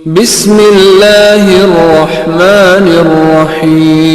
بسم اللہ الرحمن الرحیم۔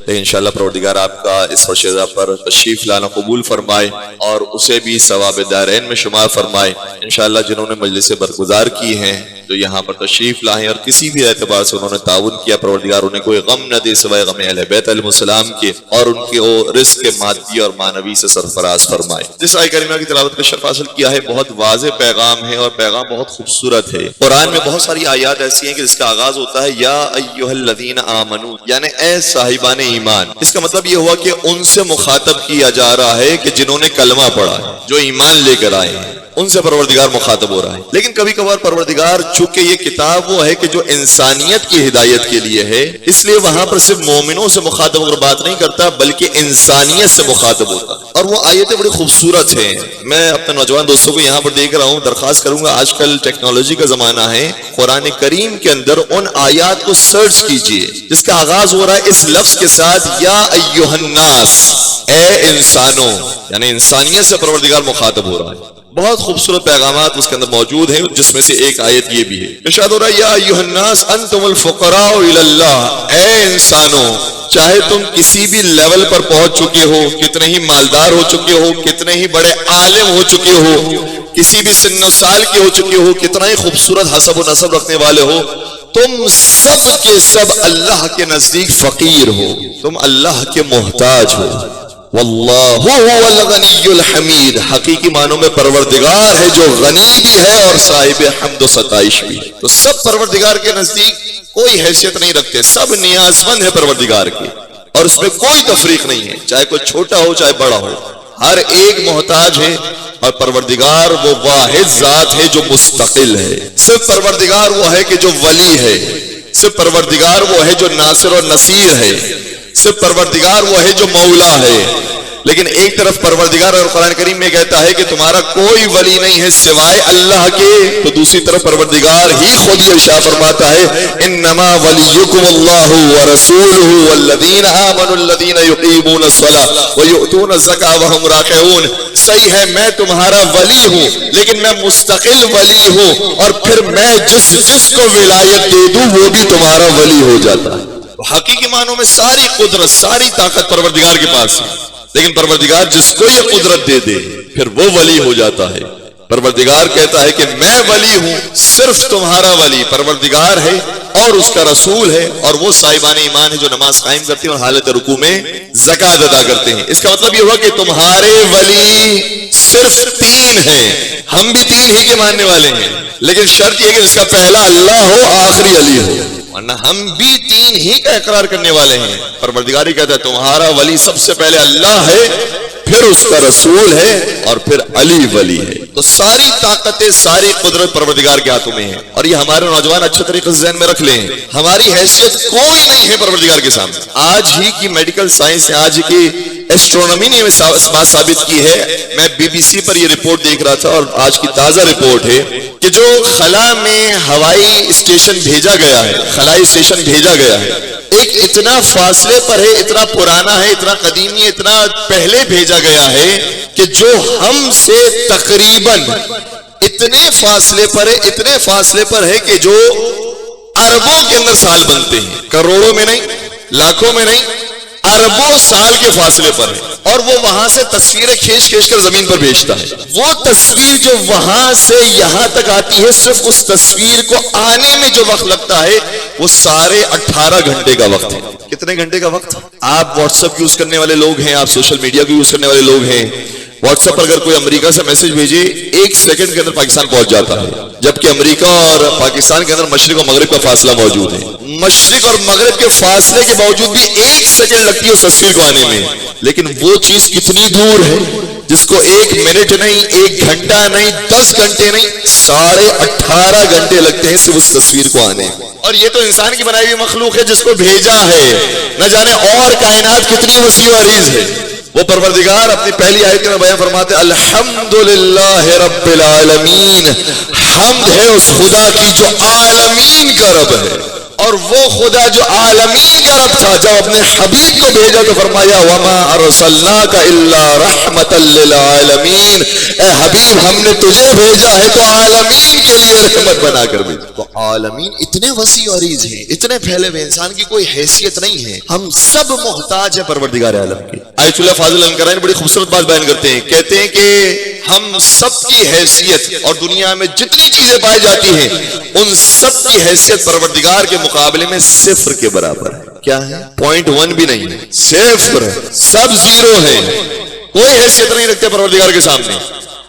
انشاءاللہ پروردگار آپ کا اس فرشتہ پر تشریف لانا قبول فرمائے اور اسے بھی ثواب دارین میں شمار فرمائے۔ انشاءاللہ جنہوں نے مجلس برگزار کی ہیں، جو یہاں پر تشریف لائیں اور کسی بھی اعتبار سے انہوں نے تعاون کیا، پروردگار انہیں کوئی غم نہ دے سوائے غم اہل بیت علیہ السلام کے، اور ان کے رزق مادی اور معنوی سے سرفراز فرمائے۔ جس آیت کریمہ کی تلاوت کا شرف حاصل کیا ہے، بہت واضح پیغام ہے اور پیغام بہت خوبصورت ہے۔ قرآن میں بہت ساری آیات ایسی ہیں کہ جس کا آغاز ہوتا ہے یا ایھا الذین آمنو، یعنی اے صاحبان ایمان۔ اس کا مطلب یہ ہوا کہ ان سے مخاطب کیا جا رہا ہے کہ جنہوں نے کلمہ پڑھا ہے، جو ایمان لے کر آئے ہیں، ان سے پروردگار مخاطب ہو رہا ہے۔ لیکن کبھی کبھار پروردگار چونکہ یہ کتاب وہ ہے کہ جو انسانیت کی ہدایت کے لیے ہے، اس لیے وہاں پر صرف مومنوں سے مخاطب ہو کر بات نہیں کرتا بلکہ انسانیت سے مخاطب ہوتا ہے، اور وہ آیتیں بڑی خوبصورت ہیں۔ میں اپنے نوجوان دوستوں کو یہاں پر دیکھ رہا ہوں، درخواست کروں گا، آج کل ٹیکنالوجی کا زمانہ ہے، قرآن کریم کے اندر ان آیات کو سرچ کیجئے جس کا آغاز ہو رہا ہے اس لفظ کے ساتھ یا ایھا الناس، اے انسانوں، یعنی انسانیت سے پروردگار مخاطب ہو رہا ہے۔ بہت خوبصورت پیغامات اس کے اندر موجود ہیں، جس میں سے ایک آیت یہ بھی ہے، ارشاد ہو رہا ہے یا ایھا الناس انتم الفقراء الی اللہ، اے انسانوں، چاہے تم کسی بھی لیول پر پہنچ چکے ہو، کتنے ہی مالدار ہو چکے ہو، کتنے ہی بڑے عالم ہو چکے ہو، کسی بھی سن و سال کے ہو چکے ہو، کتنا ہی خوبصورت حسب و نسب رکھنے والے ہو، تم سب کے سب اللہ کے نزدیک فقیر ہو، تم اللہ کے محتاج ہو۔ واللہ هو الغنی الحمید، حقیقی معنوں میں پروردگار ہے جو غنی بھی ہے اور صاحب حمد و ستائش بھی۔ تو سب پروردگار کے نزدیک کوئی حیثیت نہیں رکھتے، سب نیازمند ہے پروردگار کی، اور اس میں کوئی تفریق نہیں ہے، چاہے کوئی چھوٹا ہو چاہے بڑا ہو، ہر ایک محتاج ہے، اور پروردگار وہ واحد ذات ہے جو مستقل ہے۔ صرف پروردگار وہ ہے کہ جو ولی ہے، صرف پروردگار وہ ہے جو ناصر اور نصیر ہے، صرف پروردگار وہ ہے جو مولا ہے۔ لیکن ایک طرف پروردگار اور قرآن کریم میں کہتا ہے کہ تمہارا کوئی ولی نہیں ہے سوائے اللہ کے، تو دوسری طرف پروردگار ہی خود یہ ارشاد فرماتا ہے انما ولیکم اللہ ورسولہ والذین آمنوا الذین یقیمون الصلاۃ ویؤتون الزکاۃ وہم راکعون۔ صحیح ہے میں تمہارا ولی ہوں، لیکن میں مستقل ولی ہوں، اور پھر میں جس کو ولایت دے دوں وہ بھی تمہارا ولی ہو جاتا ہے۔ حقیقی معنوں میں ساری قدرت ساری طاقت پروردگار کے پاس ہے، لیکن پروردگار جس کو یہ قدرت دے دے پھر وہ ولی ہو جاتا ہے۔ پروردگار کہتا ہے کہ میں ولی ہوں، صرف تمہارا ولی پروردگار ہے اور اس کا رسول ہے، اور وہ صاحبان ایمان ہے جو نماز قائم کرتے ہیں اور حالت رکوع میں زکوٰۃ ادا کرتے ہیں۔ اس کا مطلب یہ ہوا کہ تمہارے ولی صرف تین ہیں، ہم بھی تین ہی کے ماننے والے ہیں، لیکن شرط یہ کہ جس کا پہلا اللہ ہو آخری علی ہو، ورنہ ہم بھی تین ہی کا اقرار کرنے والے ہیں۔ پروردگاری کہتا ہے تمہارا ولی سب سے پہلے اللہ ہے، پھر اس کا رسول ہے، اور پھر علی ولی ہے۔ تو ساری طاقتیں ساری قدرت پروردگار کے ہاتھوں میں ہے، اور یہ ہمارے نوجوان اچھے طریقے سے ذہن میں رکھ لیں، ہماری حیثیت کوئی نہیں ہے پروردگار کے سامنے۔ آج ہی کی میڈیکل سائنس ہے، آج کی ایسٹرونومی نے بات ثابت کی ہے۔ میں بی بی سی پر یہ رپورٹ دیکھ رہا تھا، اور آج کی تازہ رپورٹ ہے کہ جو خلا میں ہوائی اسٹیشن بھیجا گیا ہے، خلائی اسٹیشن بھیجا گیا ہے، ایک اتنا فاصلے پر ہے، اتنا پرانا ہے، اتنا قدیمی ہے، اتنا پہلے بھیجا گیا ہے کہ جو ہم سے تقریباً اتنے فاصلے پر ہے کہ جو اربوں کے اندر سال بنتے ہیں، کروڑوں میں نہیں، لاکھوں میں نہیں، اربوں سال کے فاصلے پر ہے، اور وہ وہاں سے تصویریں کھینچ کر زمین پر بھیجتا ہے۔ وہ تصویر جو وہاں سے یہاں تک آتی ہے، صرف اس تصویر کو آنے میں جو وقت لگتا ہے وہ سارے 18 گھنٹے کا وقت ہے۔ کتنے گھنٹے کا وقت؟ آپ واٹس ایپ یوز کرنے والے لوگ ہیں، آپ سوشل میڈیا کو یوز کرنے والے لوگ ہیں، واٹس ایپ پر اگر کوئی امریکہ سے میسج بھیجے 1 سیکنڈ کے اندر پاکستان پہنچ جاتا ہے، جبکہ امریکہ اور پاکستان کے اندر مشرق اور مغرب کا فاصلہ موجود ہے۔ مشرق اور مغرب کے فاصلے کے باوجود بھی 1 سیکنڈ لگتی ہے اس تصویر کو آنے میں، لیکن وہ چیز کتنی دور ہے جس کو 1 منٹ نہیں، 1 گھنٹہ نہیں، 10 گھنٹے نہیں، 18.5 گھنٹے لگتے ہیں صرف اس تصویر کو آنے میں۔ اور یہ تو انسان کی بنائی ہوئی مخلوق ہے جس کو بھیجا ہے، نہ جانے اور کائنات کتنی وسیع و عریض ہے۔ وہ پروردگار اپنی پہلی آیت میں بیان فرماتے ہیں الحمدللہ رب العالمین، حمد ہے اس خدا کی جو عالمین کا رب ہے۔ اور وہ خدا جو عالمین کا رب تھا جب اپنے حبیب کو بھیجا تو فرمایا وما ارسلناک الا رحمتا للعالمین، اے حبیب ہم نے تجھے بھیجا ہے تو عالمین کے لیے رحمت بنا کر بھیجا۔ تو عالمین اتنے وسیع و عریض ہیں، اتنے پھیلے ہوئے، انسان کی کوئی حیثیت نہیں ہے، ہم سب محتاج ہیں پروردگار عالم کے۔ آیت اللہ فاضل انکرائن بڑی خوبصورت بات بیان کرتے ہیں، کہتے ہیں کہ ہم سب کی حیثیت اور دنیا میں جتنی چیزیں پائی جاتی ہیں ان سب کی حیثیت پروردگار کے مقابلے میں صفر کے برابر ہے۔ کیا ہے؟ 0.1 بھی نہیں ہے، صفر، سب زیرو ہیں، کوئی حیثیت نہیں رکھتے پروردگار کے سامنے۔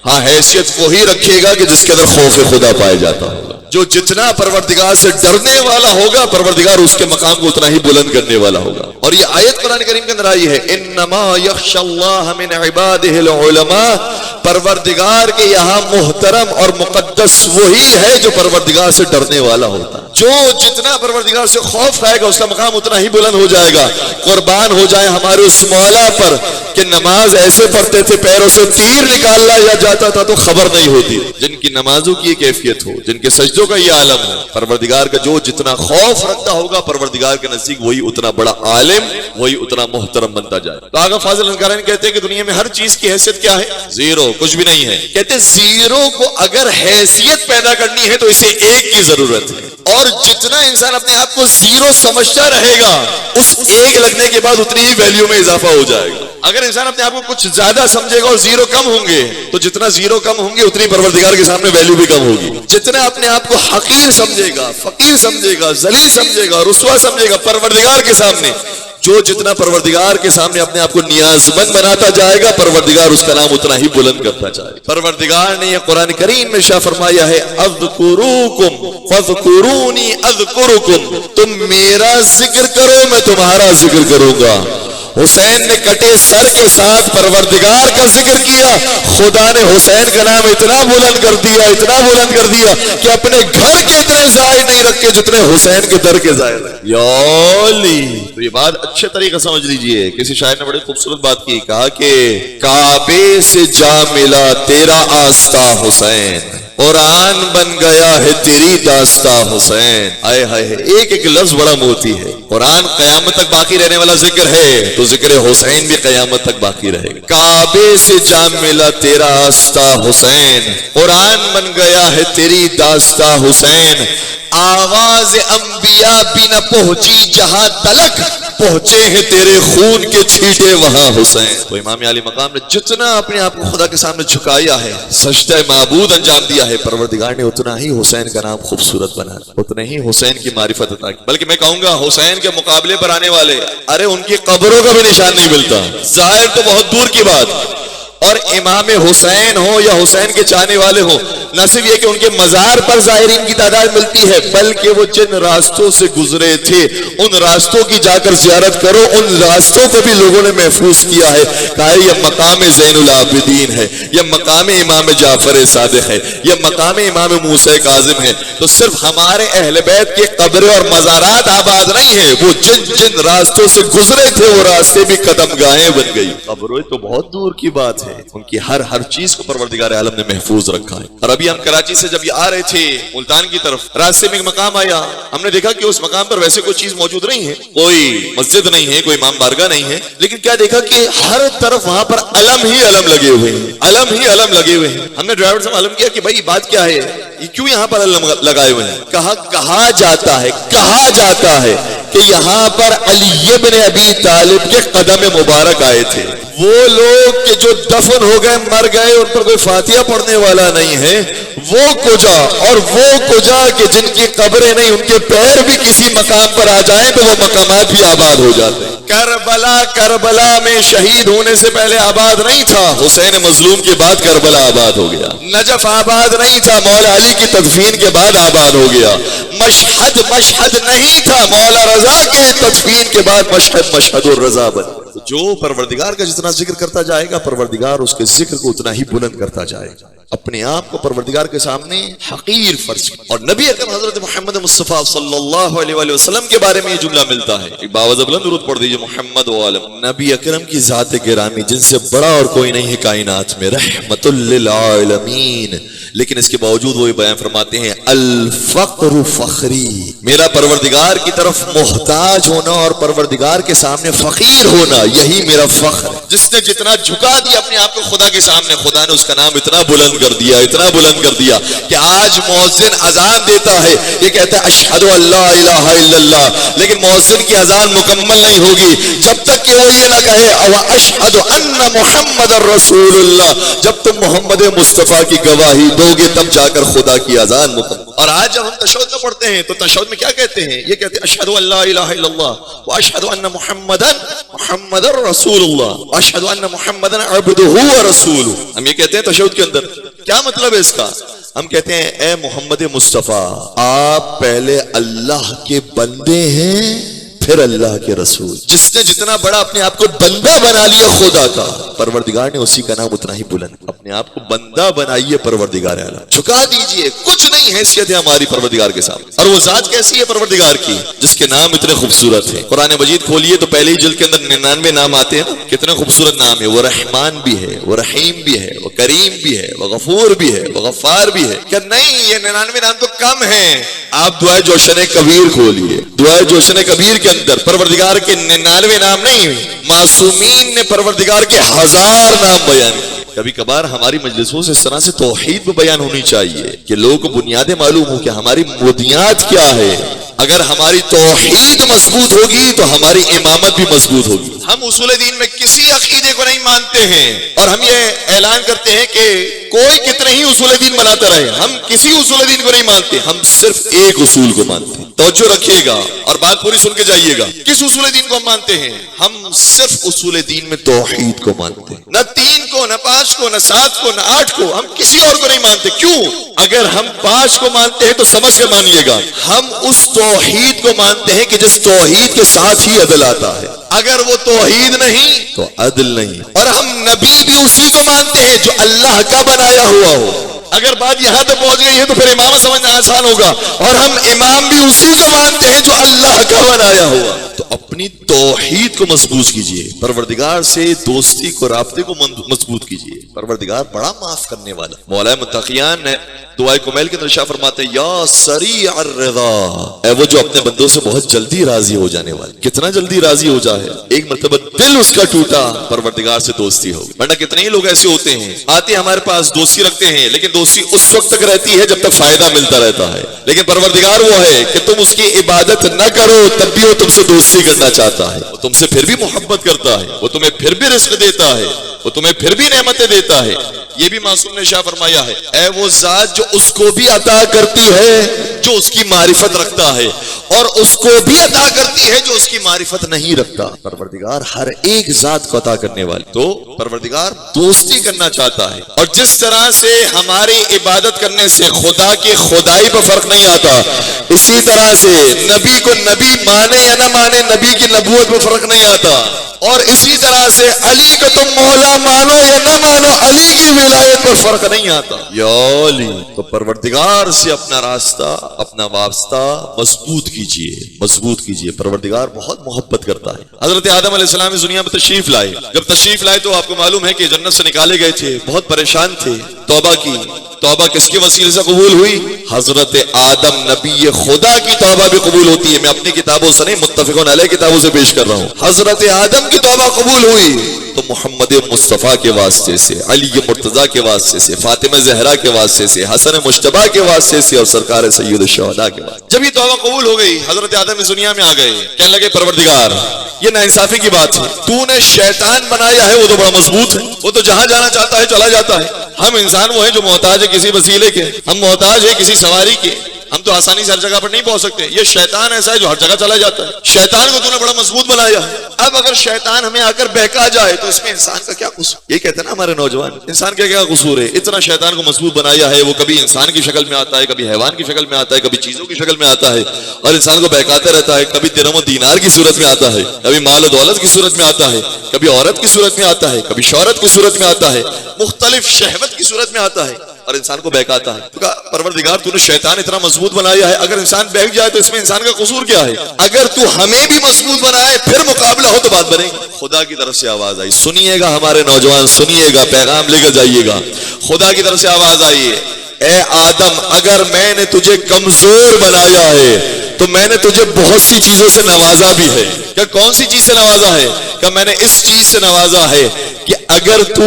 ہاں حیثیت وہی رکھے گا کہ جس کے اندر خوف خدا پایا جاتا ہوگا، جو جتنا پروردگار سے ڈرنے والا ہوگا پروردگار اس کے مقام کو اتنا ہی بلند کرنے والا ہوگا۔ اور یہ آیت قرآن کریم کے اندر آئی ہے انما یخشى اللہ من عباده العلماء، پروردگار کے یہاں محترم اور مقدس وہی ہے جو پروردگار سے ڈرنے والا ہوتا ہے۔ جو جتنا پروردگار سے خوف کھائے گا اس کا مقام اتنا ہی بلند ہو جائے گا۔ قربان ہو جائے ہمارے اس مولا پر کہ نماز ایسے پڑھتے تھے پیروں سے تیر نکال لایا جاتا تھا تو خبر نہیں ہوتی، جن کی نمازوں کی کیفیت ہو، جن کے سجدوں کا یہ عالم ہو، پروردگار کا جو جتنا خوف رکھتا ہوگا پروردگار کے نزدیک وہی اتنا بڑا عالم، وہی اتنا محترم بنتا جائے۔ تو آقا فاضل انکارین کہتے ہیں کہ دنیا میں ہر چیز کی حیثیت کیا ہے؟ زیرو، کچھ بھی نہیں ہے۔ کہتے ہیں زیرو کو اگر حیثیت پیدا کرنی ہے تو اسے ایک کی ضرورت ہے، اور جتنا انسان اپنے آپ کو زیرو سمجھتا رہے گا اس ایک لگنے کے بعد اتنی ہی ویلیو میں اضافہ ہو جائے گا۔ اگر انسان اپنے آپ کو کچھ زیادہ سمجھے گا اور زیرو کم ہوں گے تو جتنا زیرو کم ہوں گے اتنی پروردگار کے سامنے ویلیو بھی کم ہوگی۔ جتنا اپنے آپ کو حقیر سمجھے گا، فقیر سمجھے گا، ذلیل سمجھے گا، رسوا سمجھے گا پروردگار کے سامنے، جو جتنا پروردگار کے سامنے اپنے آپ کو نیاز مند بناتا جائے گا پروردگار اس کا نام اتنا ہی بلند کرتا جائے گا۔ پروردگار نے یہ قرآن کریم میں شاہ فرمایا ہے اذکروکم فاذکرونی اذکرکم، تم میرا ذکر کرو میں تمہارا ذکر کروں گا۔ حسین نے کٹے سر کے ساتھ پروردگار کا ذکر کیا، خدا نے حسین کا نام اتنا بلند کر دیا، اتنا بلند کر دیا کہ اپنے گھر کے اتنے زائد نہیں رکھے جتنے حسین کے در کے زائد ہیں۔ یا علی، تو یہ بات اچھے طریقے سمجھ لیجئے۔ کسی شاعر نے بڑی خوبصورت بات کی، کہا کہ کعبے سے جا ملا تیرا آستہ حسین، قرآن بن گیا ہے تیری داستہ حسین۔ آئے ہائے، ایک ایک لفظ بڑا موتی ہے۔ قرآن قیامت تک باقی رہنے والا ذکر ہے تو ذکر حسین بھی قیامت تک باقی رہے گا۔ کعبے سے جا ملا تیرا آستہ حسین، قرآن بن گیا ہے تیری داستہ حسین، آواز انبیاء بھی نہ پہنچی جہاں تلک، پہنچے ہیں تیرے خون کے چھیٹے وہاں حسین۔ تو امام علی مقام نے جتنا اپنے آپ کو خدا کے سامنے جھکایا ہے، سجدہ معبود انجام دیا ہے، پروردگار نے اتنا ہی حسین کا نام خوبصورت بنا، اتنا ہی حسین کی معرفت عطا کی۔ بلکہ میں کہوں گا حسین کے مقابلے پر آنے والے، ارے ان کی قبروں کا بھی نشان نہیں ملتا، ظاہر تو بہت دور کی بات۔ اور امام حسین ہو یا حسین کے چاہنے والے ہو، نہ صرف یہ کہ ان کے مزار پر زائرین کی تعداد ملتی ہے، بلکہ وہ جن راستوں سے گزرے تھے ان راستوں کی جا کر زیارت کرو، ان راستوں کو بھی لوگوں نے محفوظ کیا ہے، کہا ہے یہ مقام زین العابدین ہے، یہ مقام امام جعفر صادق ہے، یہ مقام امام موسیٰ کاظم ہے۔ تو صرف ہمارے اہل بیت کے قبریں اور مزارات آباد نہیں ہیں، وہ جن جن راستوں سے گزرے تھے وہ راستے بھی قدم گاہیں بن گئی۔ قبریں تو بہت دور کی بات ہے، ان کی ہر چیز کو پروردگار عالم نے محفوظ رکھا ہے۔ اور ابھی ہم کراچی سے جب یہ آ رہے تھے ملتان کی طرف، راستے میں ایک مقام آیا، ہم نے دیکھا کہ اس مقام پر ویسے کوئی چیز موجود نہیں ہے، کوئی مسجد نہیں ہے، کوئی امام بارگاہ نہیں ہے، لیکن کیا دیکھا کہ ہر طرف وہاں پر علم ہی علم لگے ہوئے ہیں، علم ہی علم لگے ہوئے ہیں۔ ہم نے ڈرائیور سے معلوم کیا کہ بھائی بات کیا ہے، یہ کیوں یہاں پر علم لگائے ہوئے ہیں؟ کہا جاتا ہے کہ یہاں پر علی بن ابی طالب کے قدم مبارک آئے تھے، وہ لوگ کہ جو دفن ہو گئے، مر گئے، ان پر کوئی فاتحہ پڑھنے والا نہیں ہے، وہ کجا کہ جن کی قبریں نہیں، ان کے پیر بھی کسی مقام پر آ جائیں تو وہ مقامات بھی آباد ہو جاتے ہیں۔ کربلا میں شہید ہونے سے پہلے آباد نہیں تھا، حسین مظلوم کے بعد کربلا آباد ہو گیا۔ نجف آباد نہیں تھا، مولا علی کی تدفین کے بعد آباد ہو گیا۔ مشہد نہیں تھا، مولا رضا کے تدفین کے بعد مشہد الرضا بن گیا۔ تو جو پروردگار کا جتنا ذکر کرتا جائے گا پروردگار اس کے ذکر کو اتنا ہی بلند کرتا جائے گا. اپنے آپ کو پروردگار کے سامنے حقیر فرض. اور نبی اکرم حضرت محمد مصطفیٰ صلی اللہ علیہ وآلہ وسلم کے بارے میں یہ جملہ ملتا ہے. ایک باوزہ بلند درود پڑھ دیجئے محمد وعلم. نبی اکرم کی ذات گرامی جن سے بڑا اور کوئی نہیں ہے کائنات میں، رحمت للعالمین. لیکن اس کے باوجود وہ یہ بیان فرماتے ہیں الفقر فخری، میرا پروردگار کی طرف محتاج ہونا اور پروردگار کے سامنے فقیر ہونا یہی میرا فخر ہے. جس نے جتنا جھکا دیا اپنے آپ کو خدا کے سامنے، خدا نے اس کا نام اتنا بلند کر دیا، اتنا بلند کر دیا کہ آج مؤذن اذان دیتا ہے، یہ کہتا ہے اشہد ان لا الہ الا اللہ، لیکن مؤذن کی اذان مکمل نہیں ہوگی جب تک کہ وہ یہ نہ کہے او اشہد ان محمد رسول اللہ. جب تم محمد مصطفیٰ کی گواہی دو گے تب جا کر خدا کی اذان مکمل. اور آج جب ہم تشہد میں پڑھتے ہیں تو تشہد میں کیا کہتے ہیں؟ یہ کہتے ہیں اشہد ان لا الہ الا اللہ واشہد ان محمد رسول اللہ واشہد ان محمد عبدہ ورسولہ. ہم یہ کہتے ہیں تشہد کے اندر. کیا مطلب ہے اس کا؟ ہم کہتے ہیں اے محمد مصطفیٰ آپ پہلے اللہ کے بندے ہیں پھر اللہ کے رسول. جس نے جتنا بڑا اپنے آپ کو بندہ بنا لیا خدا کا، پروردگار نے اسی کا نام اتنا ہی بلند. اپنے آپ کو بندہ بنائیے پروردگار اعلیٰ، جھکا دیجئے، کچھ نہیں حیثیت ہے ہماری پروردگار کے سامنے. اور وہ ذات کیسی ہے پروردگار کی؟ جس کے نام اتنے خوبصورت ہیں. قرآن مجید کھولیے تو پہلی جلد کے اندر 99 نام آتے ہیں نا. کتنے خوبصورت نام ہے. وہ رحمان بھی ہے، وہ رحیم بھی ہے، وہ کریم بھی ہے، وہ غفور بھی ہے، وہ غفار بھی ہے. کہ نہیں یہ 99 نام تو کم ہیں. آپ دعائے جوشن کبیر کھولیے، دعائے جوشن کبیر کے اندر پروردگار کے 99 نام نہیں، معصومین نے پروردگار کے 1000 نام بیان کیے. کبھی کبھار ہماری مجلسوں سے اس طرح سے توحید بھی بیان ہونی چاہیے کہ لوگوں کو بنیادیں معلوم ہو کہ ہماری بنیاد کیا ہے. اگر ہماری توحید مضبوط ہوگی تو ہماری امامت بھی مضبوط ہوگی. ہم اصول دین میں کسی عقیدے کو نہیں مانتے ہیں اور ہم یہ اعلان کرتے ہیں کہ کوئی کتنے ہی اصول دین بناتا رہے، ہم کسی اصول دین کو نہیں مانتے، ہم صرف ایک اصول کو مانتے ہیں. توجہ رکھیے گا اور بات پوری سن کے جائیے گا. کس اصول دین کو ہم مانتے ہیں؟ ہم صرف اصول دین میں توحید کو مانتے ہیں. نہ 3 کو، نہ 5 کو، نہ 7 کو، نہ 8 کو. ہم کسی اور کو نہیں مانتے. کیوں؟ اگر ہم 5 کو مانتے ہیں تو سمجھ کر مانیے گا، ہم اس توحید کو مانتے ہیں کہ جس توحید کے ساتھ ہی عدل آتا ہے. اگر وہ توحید نہیں تو عدل نہیں. اور ہم نبی بھی اسی کو مانتے ہیں جو اللہ کا بنایا ہوا ہو. اگر بات یہاں تک پہنچ گئی ہے تو پھر امامت سمجھنا آسان ہوگا. اور ہم امام بھی اسی کو مانتے ہیں جو اللہ کا بنایا ہوا. تو اپنی توحید کو مضبوط کیجئے، پروردگار سے دوستی کو، رابطے کو مضبوط کیجئے. پروردگار بڑا معاف کرنے والا. مولا متقیان نے دعائے کمیل کے اندر ارشاد فرماتے ہیں یا سریع الرضا، اے وہ جو اپنے بندوں سے بہت جلدی راضی ہو جانے والا. کتنا جلدی راضی ہو جائے. ایک مرتبہ دل اس کا ٹوٹا، پروردگار سے دوستی ہو. ورنہ کتنے ہی لوگ ایسے ہوتے ہیں آتے ہمارے پاس دوستی رکھتے ہیں، لیکن دوستی اس وقت تک رہتی ہے جب تک فائدہ ملتا رہتا ہے. لیکن پروردگار وہ ہے کہ تم اس کی عبادت نہ کرو تب بھی وہ تم سے دوستی کرنا چاہتا ہے. وہ تم سے پھر بھی محبت کرتا ہے، وہ تمہیں پھر بھی رزق دیتا ہے، وہ تمہیں پھر بھی نعمتیں دیتا ہے. یہ بھی معصوم نے شاہ فرمایا ہے اے وہ ذات جو اس کو بھی عطا کرتی ہے جو اس کی معرفت رکھتا ہے، اور اس کو بھی عطا کرتی ہے جو اس کی معرفت نہیں رکھتا. پروردگار ہر ایک ذات کو عطا کرنے والی. تو پروردگار دوستی کرنا چاہتا ہے. اور جس طرح سے ہماری عبادت کرنے سے خدا کی خدائی پر فرق نہیں آتا، اسی طرح سے نبی کو نبی مانے یا نہ مانے نبی کی نبوت پر فرق نہیں آتا. اور اسی طرح سے علی کو تم مولا مانو یا نہ مانو علی کی ولایت پر فرق نہیں آتا. یا علی. تو پروردگار سے اپنا راستہ، اپنا وابستہ مضبوط کیجئے، مضبوط کیجئے. پروردگار بہت محبت کرتا ہے. حضرت آدم علیہ السلام اس دنیا میں تشریف لائے. جب تشریف لائے تو آپ کو معلوم ہے کہ جنت سے نکالے گئے تھے، بہت پریشان تھے. توبہ کی. توبہ کس کے وسیلے سے قبول ہوئی؟ حضرت آدم نبی خدا کی توبہ بھی قبول ہوتی ہے. میں اپنی کتابوں سے نہیں، متفقون علیہ کتابوں سے پیش کر رہا ہوں. حضرت آدم کی توبہ قبول ہوئی تو محمد مصطفیٰ کے واسطے سے، علی مرتضیٰ کے واسطے سے، فاطمہ زہرا کے واسطے سے، حسن مجتبیٰ کے واسطے سے، اور سرکار سید الشہداء کے واسطے. جب یہ توبہ قبول ہو گئی حضرت آدم اس دنیا میں آ گئے. کہنے لگے پروردگار یہ ناانصافی کی بات ہے، تو نے شیطان بنایا ہے وہ تو بڑا مضبوط ہے، وہ تو جہاں جانا چاہتا ہے چلا جاتا ہے. ہم انسان وہ ہیں جو محتاج ہے کسی وسیلے کے، ہم محتاج ہیں کسی سواری کے. ہم تو آسانی سے ہر جگہ پر نہیں پہنچ سکتے. یہ شیطان ایسا ہے جو ہر جگہ چلا جاتا ہے. شیطان کو تو نے بڑا مضبوط بنایا ہے. اب اگر شیطان ہمیں آ کر بہکا جائے تو اس میں انسان کا کیا قصور؟ یہ کہتے ہیں نا ہمارے نوجوان, انسان کا کیا قصور ہے؟ اتنا شیطان کو مضبوط بنایا ہے. وہ کبھی انسان کی شکل میں آتا ہے, کبھی حیوان کی شکل میں آتا ہے, کبھی چیزوں کی شکل میں آتا ہے اور انسان کو بہکاتا رہتا ہے. کبھی درہم و دینار کی صورت میں آتا ہے, کبھی مال و دولت کی صورت میں آتا ہے, کبھی عورت کی صورت میں آتا ہے, کبھی شہرت کی صورت میں آتا ہے, مختلف شہوت کی صورت میں آتا ہے اور انسان کو بہکاتا ہے. تو کہا پروردگار تو نے شیطان اتنا مضبوط بنایا ہے, اگر انسان بہک جائے تو اس میں انسان کا قصور کیا ہے؟ اگر تو ہمیں بھی مضبوط بنائے پھر مقابلہ ہو تو بات بنے گی. خدا کی طرف سے آواز آئی, سنیے گا ہمارے نوجوان, سنیے گا, پیغام لے کر جائیے گا. خدا کی طرف سے آواز آئی, اے آدم اگر میں نے تجھے کمزور بنایا ہے تو میں نے تجھے بہت سی چیزوں سے نوازا بھی ہے. کہ کون سی چیز سے نوازا ہے؟ کہ میں نے اس چیز سے نوازا ہے کہ اگر تو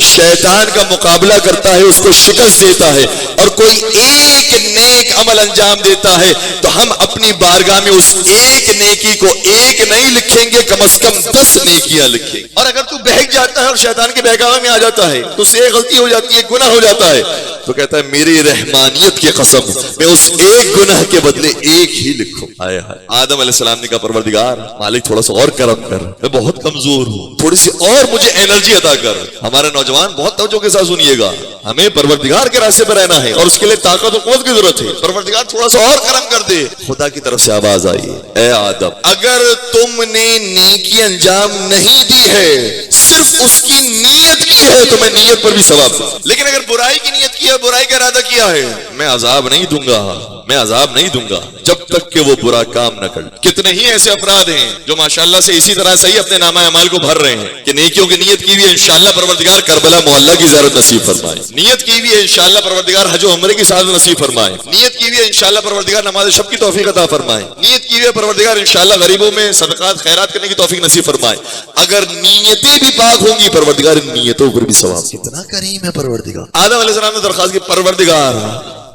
شیطان کا مقابلہ کرتا ہے, اس کو شکست دیتا ہے اور کوئی ایک نیک عمل انجام دیتا ہے تو ہم اپنی بارگاہ میں اس ایک نیکی کو ایک نہیں لکھیں گے, کم از کم 10 نیکیاں لکھیں گے. اور اگر تو بہک جاتا ہے اور شیطان کے بہکاوے میں آ جاتا ہے تو اس سے ایک غلطی ہو جاتی ہے, گناہ ہو جاتا ہے, تو کہتا ہے میری رحمانیت کی قسم میں اس ایک گناہ کے بدلے ایک ہی لکھوں. آدم علیہ السلام نے کہا پروردگار مالک تھوڑا سا اور کرم کر, میں بہت کمزور ہوں, تھوڑی سی اور مجھے انرجی عطا کر. ہمارے نوجوان بہت توجہ کے ساتھ سنیے گا, ہمیں پروردگار کے راستے پر رہنا ہے اور اس کے لیے طاقت و قوت کی ضرورت ہے. پروردگار تھوڑا سا اور کرم کر دے. خدا کی طرف سے آواز آئی, اے آدم اگر تم نے نیکی انجام نہیں دی ہے, صرف اس کی نیت کی ہے تو میں نیت پر بھی ثواب دوں. لیکن اگر برائی کی نیت کی ہے, برائی کا ارادہ کیا ہے, میں عذاب نہیں دوں گا, میں عذاب نہیں دوں گا جب تک کہ وہ برا کام نہ کر. کتنے ہی ایسے افراد ہیں جو ماشاءاللہ سے اسی طرح سے ہی اپنے نامہ اعمال کو بھر رہے ہیں کہ نیکیوں کی نیت کی بھی انشاءاللہ پروردگار کربلا معلیٰ کی زیارت نصیب فرمائے, نیت کی بھی انشاءاللہ پروردگار حج و عمرے کی سعادت نصیب فرمائے, نیت کی بھی انشاءاللہ پروردگار نماز شب کی توفیق عطا فرمائے, نیت کی بھی پروردگار انشاءاللہ غریبوں میں صدقات خیرات کرنے کی توفیق نصیب فرمائے. اگر نیتیں بھی پاک ہوں گی پروردگار ان نیتوں پر بھی ثواب. کتنا کریم ہے پروردگار. آدم علیہ السلام نے درخواست کی, پروردگار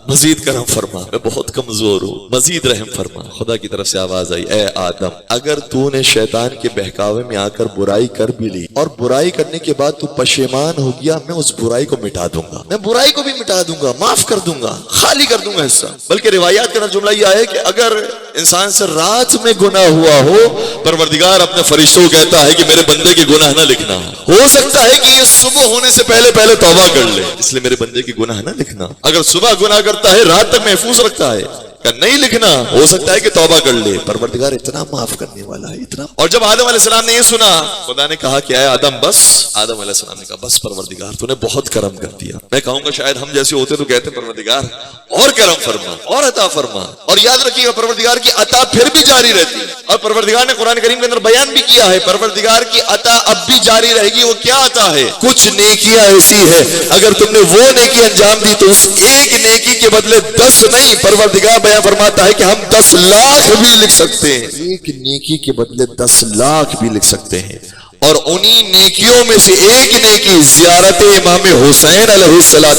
مزید کرم فرما, میں بہت کمزور ہوں, مزید رحم فرما. خدا کی طرف سے آواز آئی, اے آدم اگر تو نے شیطان کے بہکاوے میں آ کر برائی کر بھی لی اور برائی کرنے کے بعد تو پشیمان ہو گیا, میں اس برائی کو مٹا دوں گا, میں برائی کو بھی مٹا دوں گا, معاف کر دوں گا, خالی کر دوں گا حصہ. بلکہ روایات کا جملہ یہ ہے کہ اگر انسان سے رات میں گناہ ہوا ہو, پروردگار اپنے فرشتوں کو کہتا ہے کہ میرے بندے کے گناہ نہ لکھنا, ہو سکتا ہے کہ یہ صبح ہونے سے پہلے پہلے توبہ کر لے, اس لیے میرے بندے کے گناہ نہ لکھنا. اگر صبح گناہ کرتا ہے رات تک محفوظ رکھتا ہے کہ نہیں لکھنا, ہو سکتا ہے کہ توبہ کر لے. پروردگار اتنا معاف کرنے والا ہے, اتنا. اور جب آدم علیہ السلام نے یہ سنا, خدا نے کہا کہ اے آدم بس. آدم علیہ السلام نے کہا بس پروردگار تو نے بہت کرم کر دیا. میں کہوں گا شاید ہم جیسے ہوتے تو کہتے پروردگار اور کرم فرما اور عطا فرما. اور یاد رکھیے گا پروردگار کی عطا پھر بھی جاری رہتی ہے, اور پروردگار نے قرآن کریم کے اندر بیان بھی کیا ہے پروردگار کی عطا اب بھی جاری رہے گی. وہ کیا عطا ہے؟ کچھ نیکیاں ایسی ہے اگر تم نے وہ نیکی انجام دی تو اس ایک نیکی کے بدلے 10 نہیں, پروردگار بیان فرماتا ہے کہ ہم 10 لاکھ بھی لکھ سکتے ہیں. ایک نیکی کے بدلے 10 لاکھ بھی لکھ سکتے ہیں. اور انہی نیکیوں میں سے ایک نیکی زیارت امام حسین علیہ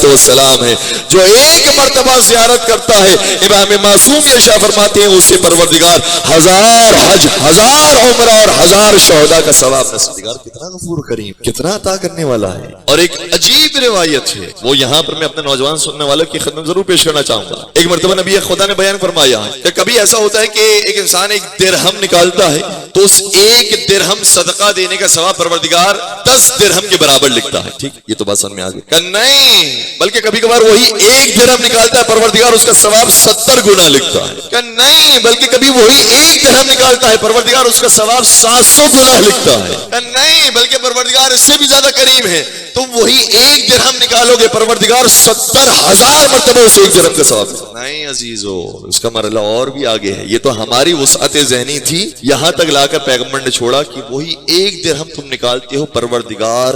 السلام ہے. جو ایک مرتبہ زیارت کرتا ہے, امام معصوم یہ شاہ فرماتے ہیں, اسے پروردگار 1000 حج, 1000 عمرہ اور 1000 شہداء کا ثواب نصیب. کتنا غفور کریم, کتنا عطا کرنے والا ہے. اور ایک عجیب روایت ہے, وہ یہاں پر میں اپنے نوجوان سننے والوں کی خدمت ضرور پیش کرنا چاہوں گا. ایک مرتبہ نبی خدا نے بیان فرمایا کہ کبھی ایسا ہوتا ہے کہ ایک انسان ایک درہم نکالتا ہے تو اس ایک درہم صدقہ دینے کا ثواب پروردگار 10 درہم کے برابر لکھتا ہے. ٹھیک, یہ تو بات سمجھ میں آ گئی. کہ نہیں, بلکہ کبھی کبھار وہی ایک درہم نکالتا ہے پروردگار اس کا ثواب 70 گنا لکھتا ہے. کہ نہیں, بلکہ کبھی وہی ایک درہم نکالتا ہے پروردگار اس کا ثواب 700 گنا لکھتا ہے. کہ نہیں, بلکہ پروردگار اس سے بھی زیادہ کریم ہے, تم وہی ایک درہم نکالو گے پروردگار 70,000 مرتبہ اس ایک درہم کا ثواب. نہیں عزیزو, اس کا مرحلہ اور بھی آگے ہے. یہ تو ہماری وسعت ذہنی تھی, یہاں تک لا کر پیغمبر نے چھوڑا کہ وہی ایک درہم تم نکالتے ہو پروردگار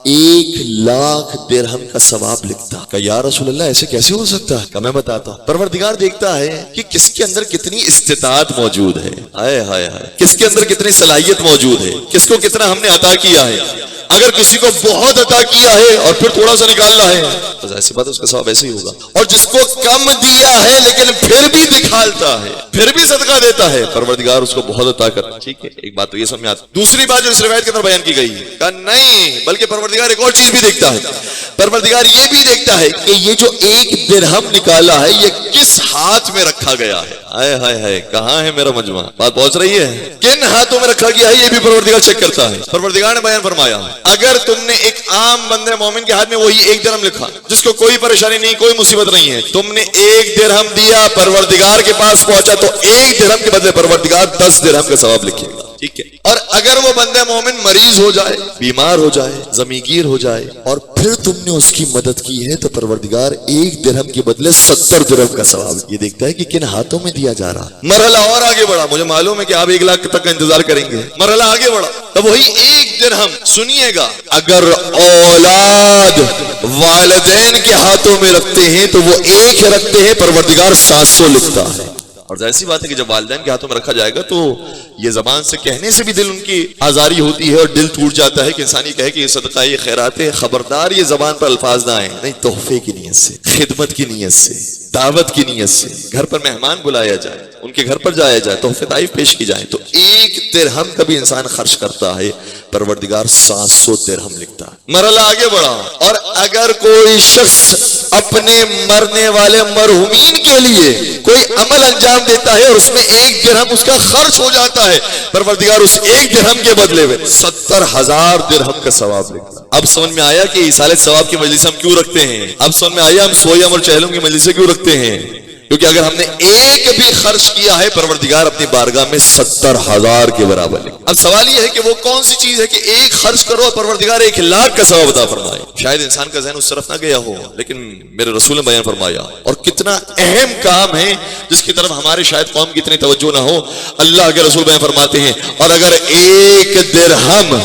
1,00,000 درہم کا ثواب لکھتا. کہ یا رسول اللہ ایسے کیسے ہو سکتا ہے؟ کہ میں بتاتا ہوں. پروردگار دیکھتا ہے کہ کس کے اندر کتنی استطاعت موجود ہے, ہائے ہائے ہائے, کس کے اندر کتنی صلاحیت موجود ہے, کس کو کتنا ہم نے عطا کیا ہے. اگر کسی کو بہت عطا کیا ہے اور پھر تھوڑا سا نکالنا ہے تو ایسی بات ہے, اس کا ثواب ایسے ہی ہوگا. اور جس کو کم دیا ہے لیکن پھر بھی دکھالتا ہے, پھر بھی صدقہ دیتا ہے, پروردگار اس کو بہت عطا کرتا ہے. ٹھیک ہے, ایک بات تو یہ سمجھ آتی. دوسری بات جو اس روایت کے اندر بیان کی گئی ہے, کہ نہیں, بلکہ پروردگار ایک اور چیز بھی دیکھتا ہے. پروردگار یہ بھی دیکھتا ہے کہ یہ جو ایک درہم نکالا ہے یہ کس ہاتھ میں رکھا گیا ہے. ہائے ہائے ہائے, کہاں ہے میرا مجمع؟ بات پہنچ رہی ہے؟ کن ہاتھوں میں رکھا گیا ہے یہ بھی پروردگار چیک کرتا ہے. پروردگار نے بیان فرمایا اگر تم نے ایک عام بندے مومن کے ہاتھ میں وہی 1 درہم لکھا جس کو کوئی پریشانی نہیں, کوئی مصیبت نہیں ہے, تم نے 1 درہم دیا, پروردگار کے پاس پہنچا تو 1 درہم کے بدلے پروردگار 10 درہم کا ثواب لکھے گا. ٹھیک ہے. اور اگر وہ بندہ مومن مریض ہو جائے, بیمار ہو جائے, زمیگیر ہو جائے, اور پھر تم نے اس کی مدد کی ہے تو پروردگار 1 درہم کے بدلے 70 درہم کا ثواب. یہ دیکھتا ہے کہ کن ہاتھوں میں دیا جا رہا. مرحلہ اور آگے بڑھا, مجھے معلوم ہے کہ آپ 1 لاکھ تک کا انتظار کریں گے. مرحلہ آگے بڑھا تو وہی 1 درہم, سنیے گا, اگر اولاد والدین کے ہاتھوں میں رکھتے ہیں تو وہ 1 رکھتے ہیں, پروردگار 700 لکھتا ہے. اور ظاہر سی بات ہے کہ جب والدین کے ہاتھوں میں رکھا جائے گا تو یہ زبان سے کہنے سے بھی دل ان کی آزاری ہوتی ہے اور دل ٹوٹ جاتا ہے کہ انسان یہ کہے کہ یہ صدقہ, یہ خیرات ہے. خبردار یہ زبان پر الفاظ نہ آئیں, نہیں, تحفے کی نیت سے, خدمت کی نیت سے, دعوت کی نیت سے, گھر پر مہمان بلایا جائے, ان کے گھر پر جایا جائے, تحفے طائف پیش کی جائیں. تو 1 درہم کا بھی انسان خرچ کرتا ہے, پروردگار 700 درہم لکھتا ہے. مرحلہ آگے بڑھا, اور اگر کوئی شخص اپنے مرنے والے مرحومین کے لیے کوئی عمل انجام دیتا ہے اور اس میں 1 درہم اس کا خرچ ہو جاتا ہے, پروردگار اس 1 درہم کے بدلے میں 70,000 درہم کا ثواب لکھتا ہے. اب سمجھ میں آیا کہ ایصال ثواب کی مجلس ہم کیوں رکھتے ہیں؟ اب سمجھ میں آیا ہم سویم اور چہلم کی مجلسیں کیوں رکھتے ہیں؟ کیونکہ اگر ہم نے 1 بھی خرچ کیا ہے, پروردگار اپنی بارگاہ میں 70,000 کے برابر لکھتا ہے. اب سوال یہ ہے کہ وہ کون سی چیز ہے کہ 1 خرچ کرو اور پروردگار 1 لاکھ کا ثواب عطا فرمائے. شاید انسان کا ذہن اس طرف نہ گیا ہو, لیکن میرے رسول نے بیان فرمایا, اور کتنا اہم کام ہے جس کی طرف ہمارے شاید قوم کی اتنی توجہ نہ ہو. اللہ کے رسول بیان فرماتے ہیں, اور اگر 1 درہم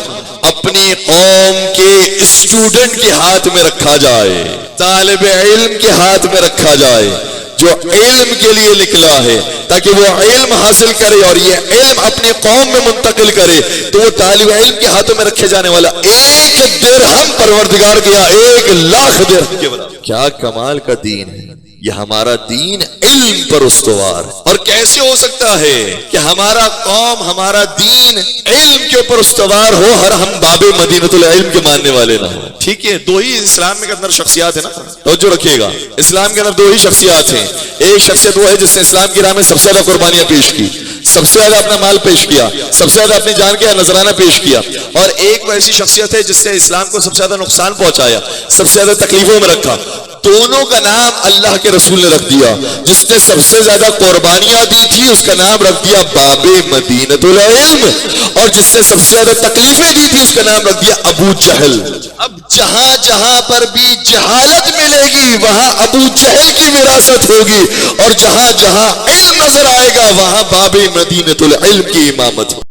اپنی قوم کے اسٹوڈنٹ کے ہاتھ میں رکھا جائے, طالب علم کے ہاتھ میں رکھا جائے جو علم کے لیے نکلا ہے تاکہ وہ علم حاصل کرے اور یہ علم اپنی قوم میں منتقل کرے, تو وہ طالب علم کے ہاتھوں میں رکھے جانے والا 1 درہم پروردگار کیا 1 لاکھ درہم کے برابر. کیا کمال کا دین ہے یہ ہمارا دین, علم پر استوار. اور کیسے ہو سکتا ہے کہ ہمارا قوم, ہمارا دین علم کے اوپر استوار ہو, ہر ہم باب مدینۃ العلم کے ماننے والے نہ ہو. ٹھیک ہے, 2 ہی اسلام کے اندر شخصیات ہیں نا, توجہ رکھیے گا, اسلام کے اندر 2 ہی شخصیات ہیں. ایک شخصیت وہ ہے جس نے اسلام کی راہ میں سب سے زیادہ قربانیاں پیش کی, سب سے زیادہ اپنا مال پیش کیا, سب سے زیادہ اپنی جان کا نذرانہ پیش کیا. اور ایک وہ ایسی شخصیت ہے جس نے اسلام کو سب سے زیادہ نقصان پہنچایا, سب سے زیادہ تکلیفوں میں رکھا. دونوں کا نام اللہ کے رسول نے رکھ دیا. جس نے سب سے زیادہ قربانیاں دی تھی اس کا نام رکھ دیا باب مدینۃ العلم, اور جس نے سب سے زیادہ تکلیفیں دی تھی اس کا نام رکھ دیا ابو جہل. اب جہاں جہاں پر بھی جہالت ملے گی وہاں ابو جہل کی وراثت ہوگی, اور جہاں جہاں علم نظر آئے گا وہاں باب مدینۃ العلم کی امامت.